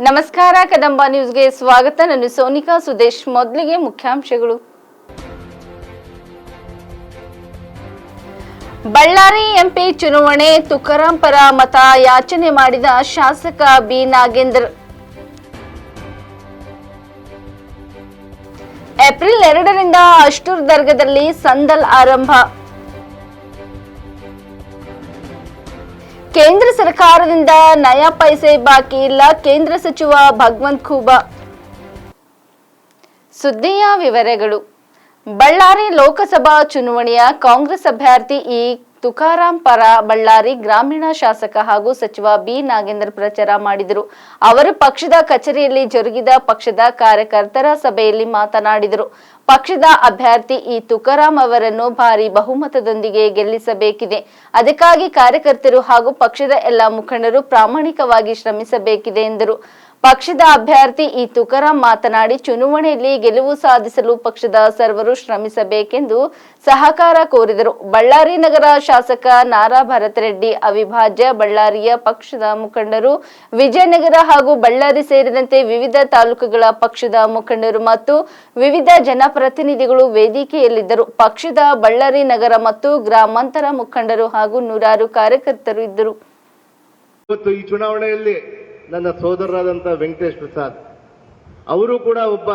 ನಮಸ್ಕಾರ ಕದಂಬ ನ್ಯೂಸ್ಗೆ ಸ್ವಾಗತ. ನಾನು ಸೋನಿಕಾ ಸುದೇಶ್. ಮೊದಲಿಗೆ ಮುಖ್ಯಾಂಶಗಳು. ಬಳ್ಳಾರಿ ಎಂಪಿ ಚುನಾವಣೆ ತುಕಾರಾಂ ಪರ ಮತ ಯಾಚನೆ ಮಾಡಿದ ಶಾಸಕ ಬಿ ನಾಗೇಂದ್ರ. ಏಪ್ರಿಲ್ 2ರಿಂದ ಅಷ್ಟೂರ್ ದರ್ಗದಲ್ಲಿ ಸಂದಲ್ ಆರಂಭ. ಕೇಂದ್ರ ಸರ್ಕಾರದಿಂದ ನಯಾ ಪೈಸೆ ಬಾಕಿ ಇಲ್ಲ, ಕೇಂದ್ರ ಸಚಿವ ಭಗವಂತ್ ಖೂಬಾ. ಸುದ್ದಿಯ ವಿವರಗಳು. ಬಳ್ಳಾರಿ ಲೋಕಸಭಾ ಚುನಾವಣೆಯ ಕಾಂಗ್ರೆಸ್ ಅಭ್ಯರ್ಥಿ ತುಕಾರಾಂ ಪರ ಬಳ್ಳಾರಿ ಗ್ರಾಮೀಣ ಶಾಸಕ ಹಾಗೂ ಸಚಿವ ಬಿ ನಾಗೇಂದ್ರ ಪ್ರಚಾರ ಮಾಡಿದರು. ಅವರು ಪಕ್ಷದ ಕಚೇರಿಯಲ್ಲಿ ಜರುಗಿದ ಪಕ್ಷದ ಕಾರ್ಯಕರ್ತರ ಸಭೆಯಲ್ಲಿ ಮಾತನಾಡಿದರು. ಪಕ್ಷದ ಅಭ್ಯರ್ಥಿ ತುಕಾರಾಂ ಅವರನ್ನು ಭಾರಿ ಬಹುಮತದೊಂದಿಗೆ ಗೆಲ್ಲಿಸಬೇಕಿದೆ. ಅದಕ್ಕಾಗಿ ಕಾರ್ಯಕರ್ತರು ಹಾಗೂ ಪಕ್ಷದ ಎಲ್ಲ ಮುಖಂಡರು ಪ್ರಾಮಾಣಿಕವಾಗಿ ಶ್ರಮಿಸಬೇಕಿದೆ ಎಂದರು. ಪಕ್ಷದ ಅಭ್ಯರ್ಥಿ ತುಕಾರಾಂ ಮಾತನಾಡಿ, ಚುನಾವಣೆಯಲ್ಲಿ ಗೆಲುವು ಸಾಧಿಸಲು ಪಕ್ಷದ ಸರ್ವರು ಶ್ರಮಿಸಬೇಕೆಂದು ಸಹಕಾರ ಕೋರಿದರು. ಬಳ್ಳಾರಿ ನಗರ ಶಾಸಕ ನಾರಾ ಭರತ್ ರೆಡ್ಡಿ, ಅವಿಭಾಜ್ಯ ಬಳ್ಳಾರಿಯ ಪಕ್ಷದ ಮುಖಂಡರು, ವಿಜಯನಗರ ಹಾಗೂ ಬಳ್ಳಾರಿ ಸೇರಿದಂತೆ ವಿವಿಧ ತಾಲೂಕುಗಳ ಪಕ್ಷದ ಮುಖಂಡರು ಮತ್ತು ವಿವಿಧ ಜನಪ್ರತಿನಿಧಿಗಳು ವೇದಿಕೆಯಲ್ಲಿದ್ದರು. ಪಕ್ಷದ ಬಳ್ಳಾರಿ ನಗರ ಮತ್ತು ಗ್ರಾಮಾಂತರ ಮುಖಂಡರು ಹಾಗೂ ನೂರಾರು ಕಾರ್ಯಕರ್ತರು ಇದ್ದರು. ಈ ಚುನಾವಣೆಯಲ್ಲಿ ನನ್ನ ಸೋದರರಾದಂಥ ವೆಂಕಟೇಶ್ ಪ್ರಸಾದ್ ಅವರು ಕೂಡ ಒಬ್ಬ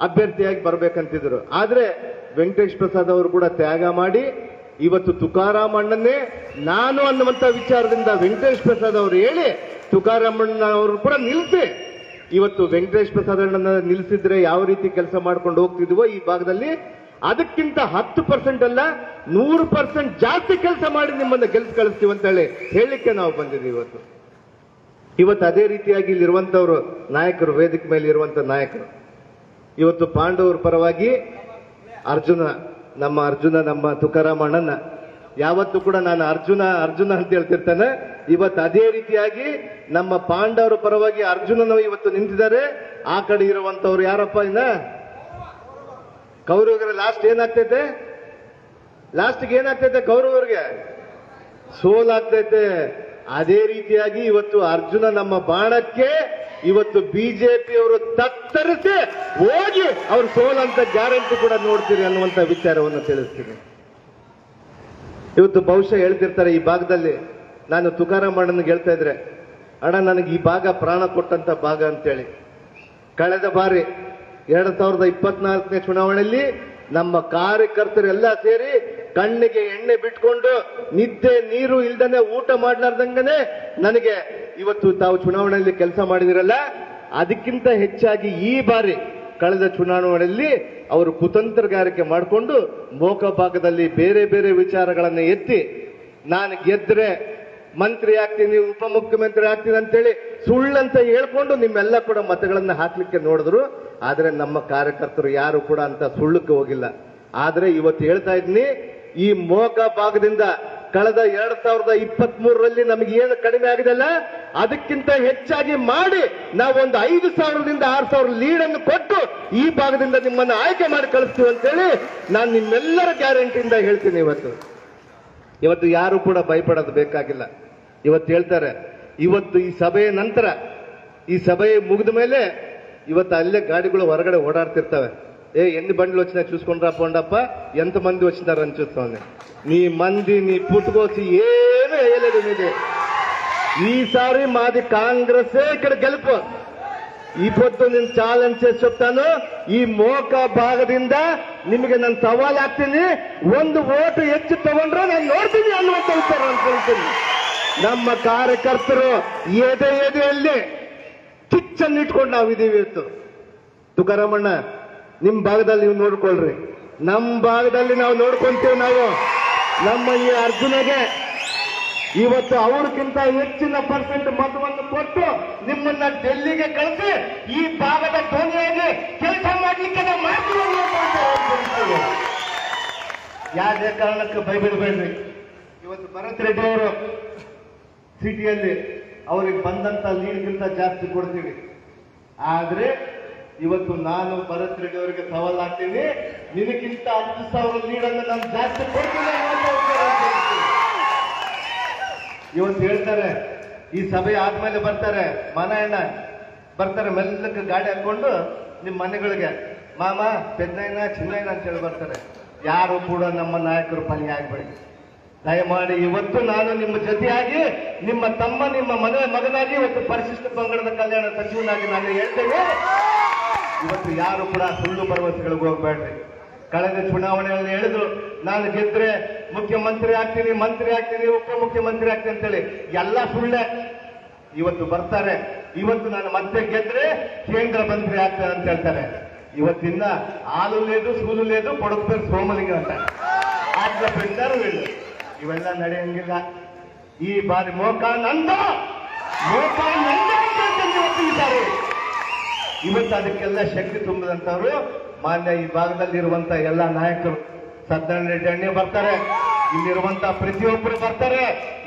ಅಭ್ಯರ್ಥಿಯಾಗಿ ಬರಬೇಕಂತಿದ್ರು. ಆದ್ರೆ ವೆಂಕಟೇಶ್ ಪ್ರಸಾದ್ ಅವರು ಕೂಡ ತ್ಯಾಗ ಮಾಡಿ ಇವತ್ತು ತುಕಾರಾಂ ಅಣ್ಣನ್ನೇ ನಾನು ಅನ್ನುವಂತ ವಿಚಾರದಿಂದ ವೆಂಕಟೇಶ್ ಪ್ರಸಾದ್ ಅವರು ಹೇಳಿ ತುಕಾರಾಂ ಅಣ್ಣ ಅವರು ಕೂಡ ನಿಲ್ಲಿಸಿ ಇವತ್ತು ವೆಂಕಟೇಶ್ ಪ್ರಸಾದ್ ಅಣ್ಣನ ನಿಲ್ಲಿಸಿದ್ರೆ ಯಾವ ರೀತಿ ಕೆಲಸ ಮಾಡ್ಕೊಂಡು ಹೋಗ್ತಿದ್ವೋ ಈ ಭಾಗದಲ್ಲಿ ಅದಕ್ಕಿಂತ 10% ಅಲ್ಲ 100% ಜಾಸ್ತಿ ಕೆಲಸ ಮಾಡಿ ನಿಮ್ಮನ್ನ ಗೆಲ್ಸಿ ಕಳಿಸ್ತೀವಿ ಅಂತ ಹೇಳಲಿಕ್ಕೆ ನಾವು ಬಂದಿದ್ದೀವಿ. ಇವತ್ತು ಅದೇ ರೀತಿಯಾಗಿ ಇಲ್ಲಿರುವಂತವ್ರು ನಾಯಕರು, ವೇದಿಕೆ ಮೇಲೆ ಇರುವಂತ ನಾಯಕರು ಇವತ್ತು ಪಾಂಡವರ ಪರವಾಗಿ ಅರ್ಜುನ ನಮ್ಮ ತುಕಾರಾಂ ಅಣ್ಣನ ಯಾವತ್ತೂ ಕೂಡ ನಾನು ಅರ್ಜುನ ಅಂತ ಹೇಳ್ತಿರ್ತಾನೆ. ಇವತ್ತು ಅದೇ ರೀತಿಯಾಗಿ ನಮ್ಮ ಪಾಂಡವರ ಪರವಾಗಿ ಅರ್ಜುನನ ಇವತ್ತು ನಿಂತಿದ್ದಾರೆ. ಆ ಕಡೆ ಇರುವಂತವ್ರು ಯಾರಪ್ಪ ಇನ್ನ ಕೌರವರಿಗೆ ಲಾಸ್ಟ್ಗೆ ಏನಾಗ್ತೈತೆ ಕೌರವರಿಗೆ ಸೋಲಾಗ್ತೈತೆ. ಅದೇ ರೀತಿಯಾಗಿ ಇವತ್ತು ಅರ್ಜುನ ನಮ್ಮ ಬಾಣಕ್ಕೆ ಇವತ್ತು ಬಿಜೆಪಿಯವರು ತತ್ತರಿಸಿ ಹೋಗಿ ಅವ್ರು ಸೋಲಂತ ಗ್ಯಾರಂಟಿ ಕೂಡ ನೋಡ್ತೀರಿ ಅನ್ನುವಂತ ವಿಚಾರವನ್ನು ತಿಳಿಸ್ತೀನಿ. ಇವತ್ತು ಬಹುಶಃ ಹೇಳ್ತಿರ್ತಾರೆ ಈ ಭಾಗದಲ್ಲಿ, ನಾನು ತುಕಾರಾಂ ಅಣ್ಣನಿಗೆ ಹೇಳ್ತಾ ಇದ್ರೆ, ಅಣ್ಣ ನನಗೆ ಈ ಭಾಗ ಪ್ರಾಣ ಕೊಟ್ಟಂತ ಭಾಗ ಅಂತೇಳಿ. ಕಳೆದ ಬಾರಿ 2024ನೇ ಚುನಾವಣೆಯಲ್ಲಿ ನಮ್ಮ ಕಾರ್ಯಕರ್ತರೆಲ್ಲ ಸೇರಿ ಕಣ್ಣಿಗೆ ಎಣ್ಣೆ ಬಿಟ್ಕೊಂಡು ನಿದ್ದೆ ನೀರು ಇಲ್ದನೆ ಊಟ ಮಾಡ್ಲಾರ್ದಂಗನೆ ನನಗೆ ಇವತ್ತು ತಾವು ಚುನಾವಣೆಯಲ್ಲಿ ಕೆಲಸ ಮಾಡಿದಿರಲ್ಲ. ಅದಕ್ಕಿಂತ ಹೆಚ್ಚಾಗಿ ಈ ಬಾರಿ ಕಳೆದ ಚುನಾವಣೆಯಲ್ಲಿ ಅವರು ಕುತಂತ್ರಗಾರಿಕೆ ಮಾಡಿಕೊಂಡು ಮೋಕ ಭಾಗದಲ್ಲಿ ಬೇರೆ ಬೇರೆ ವಿಚಾರಗಳನ್ನು ಎತ್ತಿ ನಾನು ಗೆದ್ರೆ ಮಂತ್ರಿ ಆಗ್ತೀನಿ, ಉಪಮುಖ್ಯಮಂತ್ರಿ ಆಗ್ತೀನಿ ಅಂತೇಳಿ ಸುಳ್ಳಂತ ಹೇಳ್ಕೊಂಡು ನಿಮ್ಮೆಲ್ಲ ಕೂಡ ಮತಗಳನ್ನ ಹಾಕ್ಲಿಕ್ಕೆ ನೋಡಿದ್ರು. ಆದ್ರೆ ನಮ್ಮ ಕಾರ್ಯಕರ್ತರು ಯಾರು ಕೂಡ ಅಂತ ಸುಳ್ಳಕ್ಕೆ ಹೋಗಿಲ್ಲ. ಆದ್ರೆ ಇವತ್ತು ಹೇಳ್ತಾ ಇದ್ದೀನಿ, ಈ ಮೋಕ ಭಾಗದಿಂದ ಕಳೆದ 2023ರಲ್ಲಿ ನಮಗೆ ಏನು ಕಡಿಮೆ ಆಗಿದೆಲ್ಲ ಅದಕ್ಕಿಂತ ಹೆಚ್ಚಾಗಿ ಮಾಡಿ ನಾವೊಂದು 5,000ದಿಂದ 6,000 ಲೀಡನ್ನು ಕೊಟ್ಟು ಈ ಭಾಗದಿಂದ ನಿಮ್ಮನ್ನ ಆಯ್ಕೆ ಮಾಡಿ ಕಳಿಸ್ತೀವಿ ಅಂತೇಳಿ ನಾನು ನಿಮ್ಮೆಲ್ಲರ ಗ್ಯಾರಂಟಿಯಿಂದ ಹೇಳ್ತೀನಿ. ಇವತ್ತು ಯಾರು ಕೂಡ ಭಯಪಡೋದು ಬೇಕಾಗಿಲ್ಲ. ಇವತ್ತು ಹೇಳ್ತಾರೆ, ಇವತ್ತು ಈ ಸಭೆಯ ನಂತರ, ಈ ಸಭೆ ಮುಗಿದ ಮೇಲೆ ಇವತ್ತು ಅಲ್ಲೇ ಗಾಡಿಗಳು ಹೊರಗಡೆ ಓಡಾಡ್ತಿರ್ತವೆ. ಎన్ని బండ్లు వచ్చినా చూసుకుంటా పోండప్ప, ఎంతమంది వచ్చినారని చూస్తాను. నీ మంది నీ పుట్టుకోసి ఏమీ వేయలేదు మీది. ఈసారి మాది కాంగ్రెసే ఇక్కడ గెలుపు. ಈ పొద్దు నేను ಚಾಲೆಂಜ್ చేసి చెప్తాను, ಈ ಮೋಕ ಭಾಗದಿಂದ ನಿಮಗೆ ನಾನು ಸವಾಲ್ ಹಾಕ್ತೀನಿ, ಒಂದು ಓಟು ಹೆಚ್ಚು ತಗೊಂಡ್ರೆ ನಾನು ನೋಡ್ತೀನಿ ಅನ್ನುವಂತ ವಿಚಾರ ಅನ್ಕೊಳ್ತೀನಿ. ನಮ್ಮ ಕಾರ್ಯಕರ್ತರು ಎದೆಯಲ್ಲಿ ಕಿಚ್ಚನ್ನು ಇಟ್ಕೊಂಡು ನಾವಿದ್ದೀವಿ ಇವತ್ತು. ತುಕಾರಾಂ ಅಣ್ಣ, ನಿಮ್ ಭಾಗದಲ್ಲಿ ನೀವು ನೋಡ್ಕೊಳ್ರಿ, ನಮ್ಮ ಭಾಗದಲ್ಲಿ ನಾವು ನೋಡ್ಕೊಂತೀವಿ. ನಾವು ನಮ್ಮ ಈ ಅರ್ಜುನಗೆ ಇವತ್ತು ಅವ್ರಿಗಿಂತ ಹೆಚ್ಚಿನ ಪರ್ಸೆಂಟ್ ಮತವನ್ನು ಕೊಟ್ಟು ನಿಮ್ಮನ್ನ ಡೆಲ್ಲಿಗೆ ಕಳಿಸಿ ಈ ಭಾಗದ ಧ್ವನಿಯಾಗಿ ಕೆಲಸ ಮಾಡಲಿಕ್ಕೆ ನಾವು ಮಾಡ್ತೀವಿ. ಯಾವುದೇ ಕಾರಣಕ್ಕೆ ಭಯಬಿಡಬೇಡ್ರಿ. ಇವತ್ತು ಭರತ್ ರೆಡ್ಡಿ ಅವರು ಸಿಟಿಯಲ್ಲಿ ಅವ್ರಿಗೆ ಬಂದಂತ ಲೀಡ್ಗಿಂತ ಜಾಸ್ತಿ ಕೊಡ್ತೀವಿ. ಆದ್ರೆ ಇವತ್ತು ನಾನು ಭರತ್ ರೆಡ್ಡಿ ಅವರಿಗೆ ಸವಾಲ್ ಹಾಕ್ತೀನಿ, ನಿನಗಿಂತ 10,000 ಲೀಡನ್ನು ನಾನು ಜಾಸ್ತಿ ಕೊಡ್ತೀನಿ. ಇವತ್ತು ಹೇಳ್ತಾರೆ, ಈ ಸಭೆ ಆದ್ಮೇಲೆ ಬರ್ತಾರೆ ಮನಯಣ್ಣ, ಬರ್ತಾರೆ ಮೆಲ್ಲಕ್ಕೆ ಗಾಡಿ ಹಾಕೊಂಡು ನಿಮ್ಮ ಮನೆಗಳಿಗೆ ಮಾಮ ಪೆದ್ದಯ್ಯನ ಚಿನ್ನಯ್ಯನ ಅಂತೇಳಿ ಬರ್ತಾರೆ. ಯಾರು ಕೂಡ ನಮ್ಮ ನಾಯಕರು ಪನಿ ಆಗ್ಬೇಡಿ ದಯಮಾಡಿ. ಇವತ್ತು ನಾನು ನಿಮ್ಮ ಜೊತೆಯಾಗಿ ನಿಮ್ಮ ತಮ್ಮ ನಿಮ್ಮ ಮಗನಾಗಿ ಇವತ್ತು ಪರಿಶಿಷ್ಟ ಪಂಗಡದ ಕಲ್ಯಾಣ ಸಚಿವನಾಗಿ ನಾನು ಹೇಳ್ತೇನೆ. ಇವತ್ತು ಯಾರು ಕೂಡ ಸುಳ್ಳು ಭರವಸೆಗಳಿಗೆ ಹೋಗ್ಬೇಡ್ರಿ. ಕಳೆದ ಚುನಾವಣೆಯಲ್ಲಿ ಹೇಳಿದ್ರು ನಾನು ಗೆದ್ರೆ ಮುಖ್ಯಮಂತ್ರಿ ಆಗ್ತೀನಿ, ಮಂತ್ರಿ ಆಗ್ತೀನಿ, ಉಪಮುಖ್ಯಮಂತ್ರಿ ಆಗ್ತೀನಿ ಅಂತೇಳಿ. ಎಲ್ಲ ಸುಳ್ಳೆ. ಇವತ್ತು ಬರ್ತಾರೆ, ಇವತ್ತು ನಾನು ಮತ್ತೆ ಗೆದ್ರೆ ಕೇಂದ್ರ ಮಂತ್ರಿ ಆಗ್ತೇನೆ ಅಂತ ಹೇಳ್ತಾರೆ. ಇವತ್ತಿಂದ ಹಾಲು ಲೇದು ಸೂಲು ಲೇದು ಕೊಡಕ್ಬೇಕು ಸೋಮಲಿಂಗ ಅಂತ ಆಗ್ಲ ಬಿಡ್ತಾರು ಇಲ್ಲ. ಇವೆಲ್ಲ ನಡೆಯಂಗಿಲ್ಲ. ಈ ಬಾರಿ ಮೋಕ ನಂದ ಇವತ್ತಿದ್ದಾರೆ. ಇವತ್ತು ಅದಕ್ಕೆಲ್ಲ ಶಕ್ತಿ ತುಂಬಿದಂತವ್ರು ಮಾನ್ಯ ಈ ಭಾಗದಲ್ಲಿರುವಂತ ಎಲ್ಲ ನಾಯಕರು. ಸದ್ದಣ್ಣ ರೆಡ್ಡಿ ಅಣ್ಣೆ ಬರ್ತಾರೆ, ಇಲ್ಲಿರುವಂತ ಪ್ರತಿಯೊಬ್ಬರು ಬರ್ತಾರೆ,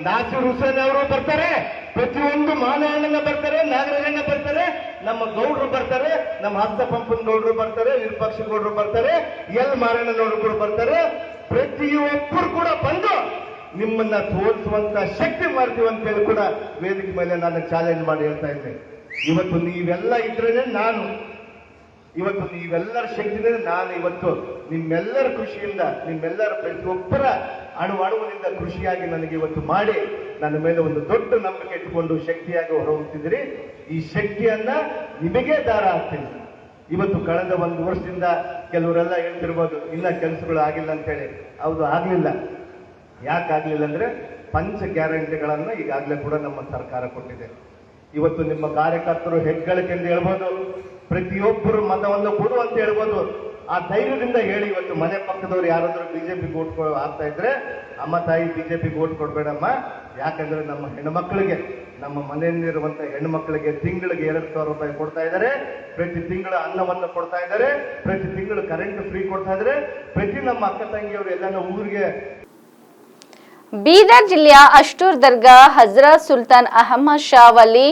ನಾಸಿರ್ ಹುಸೇನ್ ಅವರು ಬರ್ತಾರೆ, ಪ್ರತಿಯೊಂದು ಮಾನವಣ್ಣ ಬರ್ತಾರೆ, ನಾಗರಾಜಣ್ಣ ಬರ್ತಾರೆ, ನಮ್ಮ ಗೌಡ್ರು ಬರ್ತಾರೆ, ನಮ್ಮ ಹಸ್ತ ಪಂಪನ್ ಗೌಡ್ರು ಬರ್ತಾರೆ, ವಿರೂಪಾಕ್ಷ ಗೌಡ್ರು ಬರ್ತಾರೆ, ಎಲ್ ಮಾರಣ್ಣನವರು ಬರ್ತಾರೆ. ಪ್ರತಿಯೊಬ್ಬರು ಕೂಡ ಬಂದು ನಿಮ್ಮನ್ನ ತೋರಿಸುವಂತ ಶಕ್ತಿ ಮಾಡ್ತೀವಿ ಅಂತೇಳಿ ಕೂಡ ವೇದಿಕೆ ಮೇಲೆ ನಾನು ಚಾಲೆಂಜ್ ಮಾಡಿ ಹೇಳ್ತಾ ಇದ್ದೇನೆ. ಇವತ್ತು ನೀವೆಲ್ಲ ಇದ್ರೇನೆ ನಾನು, ಇವತ್ತು ನೀವೆಲ್ಲರ ಶಕ್ತಿನೇ ನಾನು ಇವತ್ತು ನಿಮ್ಮೆಲ್ಲರ ಖುಷಿಯಿಂದ, ನಿಮ್ಮೆಲ್ಲರ ಪ್ರತಿಯೊಬ್ಬರ ಅಣುವಿನಿಂದ ಖುಷಿಯಾಗಿ ನನಗೆ ಇವತ್ತು ಮಾಡಿ ನನ್ನ ಮೇಲೆ ಒಂದು ದೊಡ್ಡ ನಂಬಿಕೆ ಇಟ್ಟುಕೊಂಡು ಶಕ್ತಿಯಾಗಿ ಹೊರಹೊಮ್ಮಿಸಿದ್ರಿ. ಈ ಶಕ್ತಿಯನ್ನ ನಿಮಗೆ ದಾರ ಹಾಕ್ತೀನಿ. ಇವತ್ತು ಕಳೆದ ಒಂದು ವರ್ಷದಿಂದ ಕೆಲವರೆಲ್ಲ ಹೇಳ್ತಿರ್ಬೋದು ಇನ್ನ ಕೆಲಸಗಳು ಆಗಿಲ್ಲ ಅಂತೇಳಿ. ಹೌದು, ಆಗ್ಲಿಲ್ಲ. ಯಾಕಾಗ್ಲಿಲ್ಲ ಅಂದ್ರೆ ಪಂಚ ಗ್ಯಾರಂಟಿಗಳನ್ನ ಈಗಾಗಲೇ ಕೂಡ ನಮ್ಮ ಸರ್ಕಾರ ಕೊಟ್ಟಿದೆ. ಇವತ್ತು ನಿಮ್ಮ ಕಾರ್ಯಕರ್ತರು ಹೆಗ್ಗಳಿಕೆ ಎಂದು ಹೇಳ್ಬೋದು, ಪ್ರತಿಯೊಬ್ಬರು ಮತವನ್ನು ಕೊಡು ಅಂತ ಹೇಳ್ಬೋದು. ಆ ಧೈರ್ಯದಿಂದ ಹೇಳಿ. ಇವತ್ತು ಮನೆ ಪಕ್ಕದವ್ರು ಯಾರಾದ್ರೂ ಬಿಜೆಪಿ ಓಟ್ ಆಗ್ತಾ ಇದ್ರೆ, ಅಮ್ಮ ತಾಯಿ ಬಿಜೆಪಿ ಓಟ್ ಕೊಡ್ಬೇಡಮ್ಮ, ಯಾಕಂದ್ರೆ ನಮ್ಮ ಹೆಣ್ಮಕ್ಳಿಗೆ, ನಮ್ಮ ಮನೆಯಲ್ಲಿರುವಂತ ಹೆಣ್ಮಕ್ಳಿಗೆ ತಿಂಗಳಿಗೆ 2,000 ರೂಪಾಯಿ ಕೊಡ್ತಾ ಇದ್ದಾರೆ, ಪ್ರತಿ ತಿಂಗಳ ಅನ್ನವನ್ನು ಕೊಡ್ತಾ ಇದ್ದಾರೆ, ಪ್ರತಿ ತಿಂಗಳು ಕರೆಂಟ್ ಫ್ರೀ ಕೊಡ್ತಾ ಇದ್ದಾರೆ, ಪ್ರತಿ ನಮ್ಮ ಅಕ್ಕ ತಂಗಿಯವರು ಎಲ್ಲ ಊರಿಗೆ. ಬೀದರ್ ಜಿಲ್ಲೆಯ ಅಷ್ಟೂರ್ ದರ್ಗಾ ಹಜರತ್ ಸುಲ್ತಾನ್ ಅಹಮದ್ ಶಾ ವಲಿ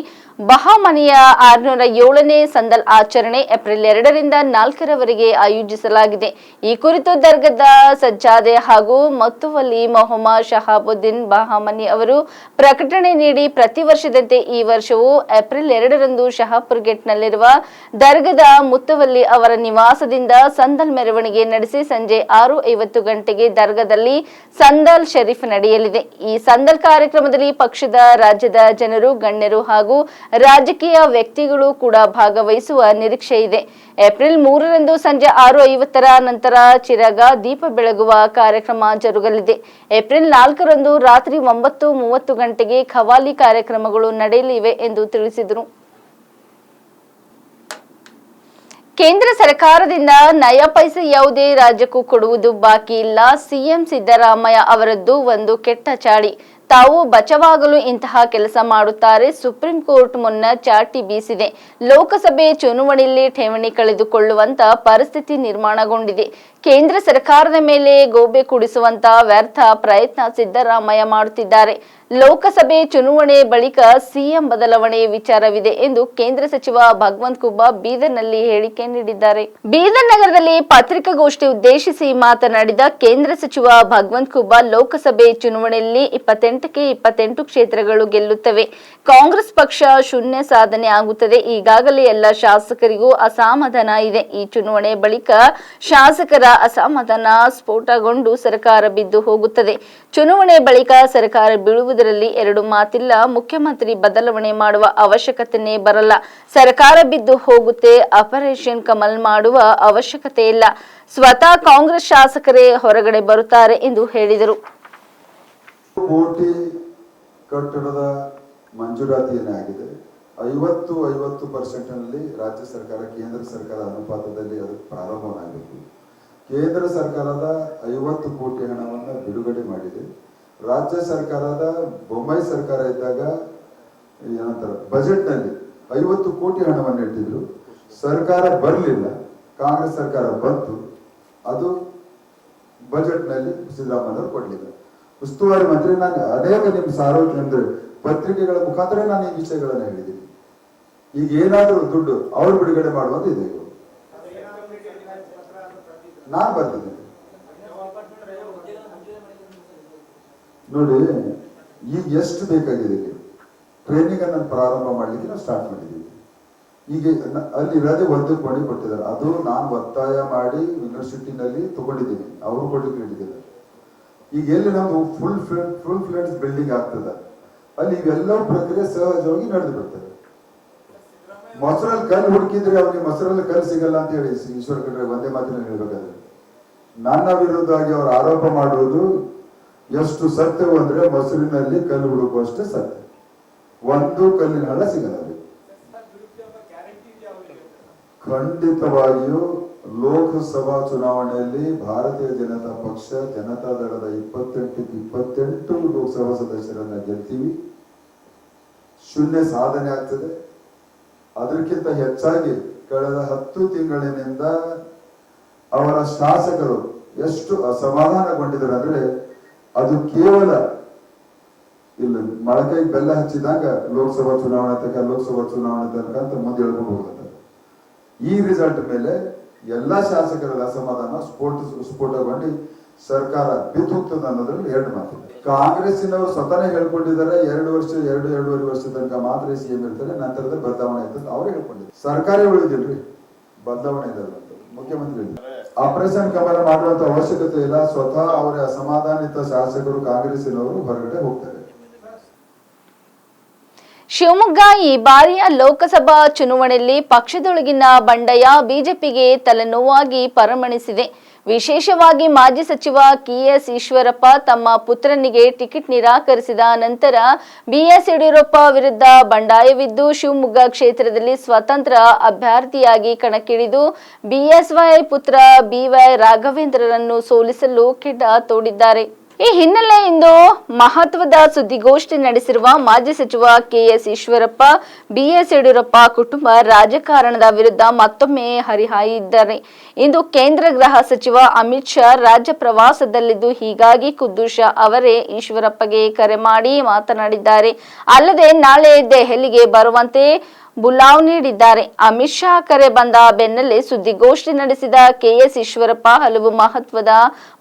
ಬಹಾಮನಿಯ 607ನೇ ಸಂದಲ್ ಆಚರಣೆ ಏಪ್ರಿಲ್ 2ರಿಂದ 4ರವರೆಗೆ ಆಯೋಜಿಸಲಾಗಿದೆ. ಈ ಕುರಿತು ದರ್ಗಾದ ಸಜ್ಜಾದೆ ಹಾಗೂ ಮುತ್ತುವಲ್ಲಿ ಮೊಹಮ್ಮದ್ ಶಹಾಬುದ್ದೀನ್ ಬಹಾಮನಿ ಅವರು ಪ್ರಕಟಣೆ ನೀಡಿ, ಪ್ರತಿ ವರ್ಷದಂತೆ ಈ ವರ್ಷವೂ ಏಪ್ರಿಲ್ 2ರಂದು ಶಹಾಪುರ್ ಗೇಟ್ನಲ್ಲಿರುವ ದರ್ಗಾದ ಮುತ್ತುವಲ್ಲಿ ಅವರ ನಿವಾಸದಿಂದ ಸಂದಲ್ ಮೆರವಣಿಗೆ ನಡೆಸಿ ಸಂಜೆ 6:50 ಗಂಟೆಗೆ ದರ್ಗಾದಲ್ಲಿ ಸಂದಲ್ ಶರೀಫ್ ನಡೆಯಲಿದೆ. ಈ ಸಂದಲ್ ಕಾರ್ಯಕ್ರಮದಲ್ಲಿ ಪಕ್ಷದ, ರಾಜ್ಯದ ಜನರು, ಗಣ್ಯರು ಹಾಗೂ ರಾಜಕೀಯ ವ್ಯಕ್ತಿಗಳು ಕೂಡ ಭಾಗವಹಿಸುವ ನಿರೀಕ್ಷೆ ಇದೆ. ಏಪ್ರಿಲ್ 3ರಂದು ಸಂಜೆ 6:50ರ ನಂತರ ಚಿರಗ ದೀಪ ಬೆಳಗುವ ಕಾರ್ಯಕ್ರಮ ಜರುಗಲಿದೆ. ಏಪ್ರಿಲ್ 4ರಂದು ರಾತ್ರಿ 9:30 ಗಂಟೆಗೆ ಖವಾಲಿ ಕಾರ್ಯಕ್ರಮಗಳು ನಡೆಯಲಿವೆ ಎಂದು ತಿಳಿಸಿದರು. ಕೇಂದ್ರ ಸರ್ಕಾರದಿಂದ ನಯ ಪೈಸೆ ಯಾವುದೇ ರಾಜ್ಯಕ್ಕೂ ಕೊಡುವುದು ಬಾಕಿ ಇಲ್ಲ. ಸಿಎಂ ಸಿದ್ದರಾಮಯ್ಯ ಅವರದ್ದು ಒಂದು ಕೆಟ್ಟ ಚಾಳಿ. ತಾವು ಬಚಾವಾಗಲು ಇಂತಹ ಕೆಲಸ ಮಾಡುತ್ತಾರೆ. ಸುಪ್ರೀಂ ಕೋರ್ಟ್ ಮುನ್ನ ಚಾಟಿ ಬೀಸಿದೆ. ಲೋಕಸಭೆ ಚುನಾವಣೆಯಲ್ಲಿ ಠೇವಣಿ ಕಳೆದುಕೊಳ್ಳುವಂತ ಪರಿಸ್ಥಿತಿ ನಿರ್ಮಾಣಗೊಂಡಿದೆ. ಕೇಂದ್ರ ಸರ್ಕಾರದ ಮೇಲೆ ಗೋಬೆ ಕುಡಿಸುವಂತ ವ್ಯರ್ಥ ಪ್ರಯತ್ನ ಸಿದ್ದರಾಮಯ್ಯ ಮಾಡುತ್ತಿದ್ದಾರೆ. ಲೋಕಸಭೆ ಚುನಾವಣೆ ಬಳಿಕ ಸಿಎಂ ಬದಲಾವಣೆ ವಿಚಾರವಿದೆ ಎಂದು ಕೇಂದ್ರ ಸಚಿವ ಭಗವಂತ ಖೂಬಾ ಬೀದರ್ನಲ್ಲಿ ಹೇಳಿಕೆ ನೀಡಿದ್ದಾರೆ. ಬೀದರ್ ನಗರದಲ್ಲಿ ಪತ್ರಿಕಾಗೋಷ್ಠಿ ಉದ್ದೇಶಿಸಿ ಮಾತನಾಡಿದ ಕೇಂದ್ರ ಸಚಿವ ಭಗವಂತ ಖೂಬಾ, ಲೋಕಸಭೆ ಚುನಾವಣೆಯಲ್ಲಿ 28ಕ್ಕೆ 28 ಕ್ಷೇತ್ರಗಳು ಗೆಲ್ಲುತ್ತವೆ. ಕಾಂಗ್ರೆಸ್ ಪಕ್ಷ ಶೂನ್ಯ ಸಾಧನೆ ಆಗುತ್ತದೆ. ಈಗಾಗಲೇ ಎಲ್ಲ ಶಾಸಕರಿಗೂ ಅಸಮಾಧಾನ ಇದೆ. ಈ ಚುನಾವಣೆ ಬಳಿಕ ಶಾಸಕರ ಅಸಮಾಧಾನ ಸ್ಫೋಟಗೊಂಡು ಸರ್ಕಾರ ಬಿದ್ದು ಹೋಗುತ್ತದೆ. ಚುನಾವಣೆ ಬಳಿಕ ಸರ್ಕಾರ ಬೀಳುವುದರಲ್ಲಿ ಎರಡು ಮಾತಿಲ್ಲ. ಮುಖ್ಯಮಂತ್ರಿ ಬದಲಾವಣೆ ಮಾಡುವ ಅವಶ್ಯಕತೆನೇ ಬರಲ್ಲ. ಸರ್ಕಾರ ಬಿದ್ದು ಹೋಗುತ್ತೆ. ಆಪರೇಷನ್ ಕಮಲ್ ಮಾಡುವ ಅವಶ್ಯಕತೆ ಇಲ್ಲ. ಸ್ವತಃ ಕಾಂಗ್ರೆಸ್ ಶಾಸಕರೇ ಹೊರಗಡೆ ಬರುತ್ತಾರೆ ಎಂದು ಹೇಳಿದರು. ಕೋಟಿ ಕಟ್ಟಡದ ಮಂಜೂರಾತಿ ಏನಾಗಿದೆ 50% ರಾಜ್ಯ ಸರ್ಕಾರ ಕೇಂದ್ರ ಸರ್ಕಾರ ಅನುಪಾತದಲ್ಲಿ ಅದು ಪ್ರಾರಂಭವಾಗಬೇಕು. ಕೇಂದ್ರ ಸರ್ಕಾರದ 50 ಕೋಟಿ ಹಣವನ್ನು ಬಿಡುಗಡೆ ಮಾಡಿದೆ. ರಾಜ್ಯ ಸರ್ಕಾರದ ಬೊಮ್ಮಾಯಿ ಸರ್ಕಾರ ಇದ್ದಾಗ ಏನಂತಾರೆ ಬಜೆಟ್ನಲ್ಲಿ 50 ಕೋಟಿ ಹಣವನ್ನು ಇಟ್ಟಿದ್ರು. ಸರ್ಕಾರ ಬರಲಿಲ್ಲ, ಕಾಂಗ್ರೆಸ್ ಸರ್ಕಾರ ಬಂತು, ಅದು ಬಜೆಟ್ನಲ್ಲಿ ಸಿದ್ದರಾಮಯ್ಯ ಕೊಡಲಿಲ್ಲ. ಉಸ್ತುವಾರಿ ಮಂತ್ರಿ ನಾನು ಅನೇಕ ನಿಮ್ಮ ಸಾರ್ವಜನಿಕ ಪತ್ರಿಕೆಗಳ ಮುಖಾಂತರ ನಾನು ಈ ವಿಷಯಗಳನ್ನು ಹೇಳಿದ್ದೀನಿ. ಈಗ ಏನಾದರೂ ದುಡ್ಡು ಅವ್ರು ಬಿಡುಗಡೆ ಮಾಡುವಂತ ಇದೆ. ನಾನು ಬರ್ತಿದ್ದೇನೆ ನೋಡಿ. ಈಗ ಎಷ್ಟು ಬೇಕಾಗಿದೆ ಟ್ರೈನಿಂಗ್ ಅನ್ನು ಪ್ರಾರಂಭ ಮಾಡ್ಲಿಕ್ಕೆ ನಾವು ಸ್ಟಾರ್ಟ್ ಮಾಡಿದ್ದೀವಿ. ಈಗ ಅಲ್ಲಿ ಇರೋದೇ ಒಂದಕ್ಕೆ ಮಾಡಿ ಕೊಟ್ಟಿದ್ದಾರೆ. ಅದು ನಾನು ಒತ್ತಾಯ ಮಾಡಿ ಯೂನಿವರ್ಸಿಟಿನಲ್ಲಿ ತಗೊಂಡಿದ್ದೀನಿ, ಅವರು ಕೊಡ್ಲಿಕ್ಕೆ ನೀಡಿದ್ದಾರೆ. ಈಗ ಎಲ್ಲಿ ನಮ್ದು ಫುಲ್ ಫ್ಲೆಡ್ಸ್ ಬಿಲ್ಡಿಂಗ್ ಆಗ್ತದೆ ಅಲ್ಲಿ ಇವೆಲ್ಲವೂ ಪ್ರಕ್ರಿಯೆ ಸಹಜವಾಗಿ ನಡೆದು ಬಿಡ್ತದೆ. ಮೊಸರಲ್ಲಿ ಕಲ್ಲು ಹುಡುಕಿದ್ರೆ ಅವ್ರಿಗೆ ಮೊಸರಲ್ಲಿ ಕಲ್ಲು ಸಿಗಲ್ಲ ಅಂತ ಹೇಳಿ ಈಶ್ವರ ಖಂಡ್ರೆ ಒಂದೇ ಮಾತಿನ ಹೇಳ್ಬೇಕಾದ್ರೆ, ನನ್ನ ವಿರುದ್ಧವಾಗಿ ಅವರು ಆರೋಪ ಮಾಡುವುದು ಎಷ್ಟು ಸತ್ಯವು ಅಂದ್ರೆ ಮೊಸರಿನಲ್ಲಿ ಕಲ್ಲು ಹುಡುಕುವಷ್ಟೇ ಸತ್ಯ. ಒಂದು ಕಲ್ಲಿನ ಹಳ್ಳ ಸಿಗಲ್ಲ ಅವರಿಗೆ. ಖಂಡಿತವಾಗಿಯೂ ಲೋಕಸಭಾ ಚುನಾವಣೆಯಲ್ಲಿ ಭಾರತೀಯ ಜನತಾ ಪಕ್ಷ ಜನತಾ ದಳದ 28 ಲೋಕಸಭಾ ಸದಸ್ಯರನ್ನ ಗೆಲ್ತೀವಿ. ಶೂನ್ಯ ಸಾಧನೆ ಆಗ್ತದೆ. ಅದಕ್ಕಿಂತ ಹೆಚ್ಚಾಗಿ ಕಳೆದ 10 ತಿಂಗಳಿನಿಂದ ಅವರ ಶಾಸಕರು ಎಷ್ಟು ಅಸಮಾಧಾನಗೊಂಡಿದ್ದಾರೆ ಅಂದ್ರೆ ಅದು ಕೇವಲ ಇಲ್ಲ ಮೊಳಕೈಗೆ ಬೆಲ್ಲ ಹಚ್ಚಿದಾಗ ಲೋಕಸಭಾ ಚುನಾವಣೆ ತನಕ ಅಂತ ಮುಂದೆ ಹೇಳ್ಕೊಂಡು ಹೋಗ್ತಾರೆ. ಈ ರಿಸಲ್ಟ್ ಮೇಲೆ ಎಲ್ಲಾ ಶಾಸಕರ ಅಸಮಾಧಾನ ಸ್ಫೋಟಗೊಂಡು ಸರ್ಕಾರ ಬಿದ್ದು ಹೋಗ್ತದೆ ಅನ್ನೋದ್ರಲ್ಲಿ 2 ಮಾತಿದೆ. ಕಾಂಗ್ರೆಸ್ಸಿನವರು ಸ್ವತಃ ಹೇಳ್ಕೊಂಡಿದ್ದಾರೆ 2-2.5 ವರ್ಷ ತನಕ ಮಾತ್ರ ಸಿಎಂ ಇರ್ತಾರೆ, ನಂತರದ ಬದಲಾವಣೆ ಆಯ್ತದೆ ಅವರೇ ಹೇಳ್ಕೊಂಡಿದ್ದಾರೆ. ಸರ್ಕಾರ ಉಳಿದಿಲ್ರಿ, ಬದಲಾವಣೆ ಇದೆ ಅಂತ ಮುಖ್ಯಮಂತ್ರಿ ಹೇಳಿದ್ದಾರೆ. ಆಪರೇಷನ್ ಕಮಲ ಮಾಡುವಂತ ಅವಶ್ಯಕತೆ ಇಲ್ಲ. ಸ್ವತಃ ಅವರ ಅಸಮಾಧಾನಿತ ಶಾಸಕರು ಕಾಂಗ್ರೆಸ್ಸಿನವರು ಹೊರಗಡೆ ಹೋಗ್ತಾರೆ. ಶಿವಮೊಗ್ಗ ಈ ಬಾರಿಯ ಲೋಕಸಭಾ ಚುನಾವಣೆಯಲ್ಲಿ ಪಕ್ಷದೊಳಗಿನ ಬಂಡಾಯ ಬಿಜೆಪಿಗೆ ತಲೆನೋವಾಗಿ ಪರಿಣಮಿಸಿದೆ. ವಿಶೇಷವಾಗಿ ಮಾಜಿ ಸಚಿವ ಕೆಎಸ್ ಈಶ್ವರಪ್ಪ ತಮ್ಮ ಪುತ್ರನಿಗೆ ಟಿಕೆಟ್ ನಿರಾಕರಿಸಿದ ನಂತರ ಬಿಎಸ್ ಯಡಿಯೂರಪ್ಪ ವಿರುದ್ಧ ಬಂಡಾಯವಿದ್ದು ಶಿವಮೊಗ್ಗ ಕ್ಷೇತ್ರದಲ್ಲಿ ಸ್ವತಂತ್ರ ಅಭ್ಯರ್ಥಿಯಾಗಿ ಕಣಕ್ಕಿಳಿದು ಬಿಎಸ್ವೈ ಪುತ್ರ ಬಿವೈ ರಾಘವೇಂದ್ರರನ್ನು ಸೋಲಿಸಲು ಕಿಡ್ಡ ತೋಡಿದ್ದಾರೆ. ಈ ಹಿನ್ನೆಲೆ ಇಂದು ಮಹತ್ವದ ಸುದ್ದಿಗೋಷ್ಠಿ ನಡೆಸಿರುವ ಮಾಜಿ ಸಚಿವ ಕೆಎಸ್ ಈಶ್ವರಪ್ಪ ಬಿಎಸ್ ಯಡಿಯೂರಪ್ಪ ಕುಟುಂಬ ರಾಜಕಾರಣದ ವಿರುದ್ಧ ಮತ್ತೊಮ್ಮೆ ಹರಿಹಾಯ್ದಿದ್ದಾರೆ. ಇಂದು ಕೇಂದ್ರ ಗೃಹ ಸಚಿವ ಅಮಿತ್ ಶಾ ರಾಜ್ಯ ಪ್ರವಾಸದಲ್ಲಿದ್ದು ಹೀಗಾಗಿ ಖುದ್ದು ಶಾ ಅವರೇ ಈಶ್ವರಪ್ಪಗೆ ಕರೆ ಮಾಡಿ ಮಾತನಾಡಿದ್ದಾರೆ. ಅಲ್ಲದೆ ನಾಳೆ ದೆಹಲಿಗೆ ಬರುವಂತೆ ಬುಲಾವ್ ನೀಡಿದ್ದಾರೆ. ಅಮಿತ್ ಶಾ ಕರೆ ಬಂದ ಬೆನ್ನಲ್ಲೇ ಸುದ್ದಿಗೋಷ್ಠಿ ನಡೆಸಿದ ಕೆಎಸ್ ಈಶ್ವರಪ್ಪ ಹಲವು ಮಹತ್ವದ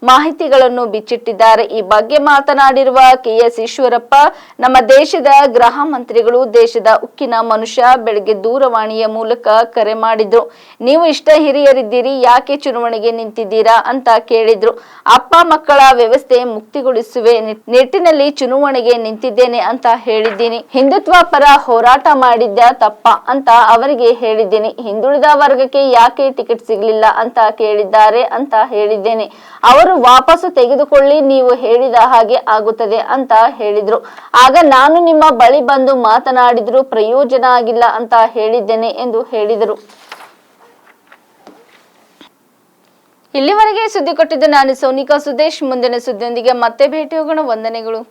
ಮಾಹಿತಿಗಳನ್ನು ಬಿಚ್ಚಿಟ್ಟಿದ್ದಾರೆ. ಈ ಬಗ್ಗೆ ಮಾತನಾಡಿರುವ ಕೆಎಸ್ ಈಶ್ವರಪ್ಪ, ನಮ್ಮ ದೇಶದ ಗೃಹ ಮಂತ್ರಿಗಳು ದೇಶದ ಉಕ್ಕಿನ ಮನುಷ್ಯ ಬೆಳಗ್ಗೆ ದೂರವಾಣಿಯ ಮೂಲಕ ಕರೆ ಮಾಡಿದ್ರು. ನೀವು ಇಷ್ಟ ಹಿರಿಯರಿದ್ದೀರಿ, ಯಾಕೆ ಚುನಾವಣೆಗೆ ನಿಂತಿದ್ದೀರಾ ಅಂತ ಕೇಳಿದ್ರು. ಅಪ್ಪ ಮಕ್ಕಳ ವ್ಯವಸ್ಥೆ ಮುಕ್ತಿಗೊಳಿಸುವೆ ನಿಟ್ಟಿನಲ್ಲಿ ಚುನಾವಣೆಗೆ ನಿಂತಿದ್ದೇನೆ ಅಂತ ಹೇಳಿದ್ದೀನಿ. ಹಿಂದುತ್ವ ಪರ ಹೋರಾಟ ಮಾಡಿದ್ದ ತಪ್ಪ ಅಂತ ಅವರಿಗೆ ಹೇಳಿದ್ದೀನಿ. ಹಿಂದುಳಿದ ವರ್ಗಕ್ಕೆ ಯಾಕೆ ಟಿಕೆಟ್ ಸಿಗಲಿಲ್ಲ ಅಂತ ಕೇಳಿದ್ದಾರೆ ಅಂತ ಹೇಳಿದ್ದೇನೆ. ಅವರು ವಾಪಸ್ಸು ತೆಗೆದುಕೊಳ್ಳಿ, ನೀವು ಹೇಳಿದ ಹಾಗೆ ಆಗುತ್ತದೆ ಅಂತ ಹೇಳಿದ್ರು. ಆಗ ನಾನು ನಿಮ್ಮ ಬಳಿ ಬಂದು ಮಾತನಾಡಿದ್ರು, ಪ್ರಯೋಜನ ಆಗಿಲ್ಲ ಅಂತ ಹೇಳಿದ್ದೇನೆ ಎಂದು ಹೇಳಿದರು. ಇಲ್ಲಿವರೆಗೆ ಸುದ್ದಿ ಕೊಟ್ಟಿದ್ದು ನಾನು ಸೋನಿಕಾ ಸುದೇಶ್. ಮುಂದಿನ ಸುದ್ದಿಯೊಂದಿಗೆ ಮತ್ತೆ ಭೇಟಿ ಹೋಗೋಣ. ವಂದನೆಗಳು.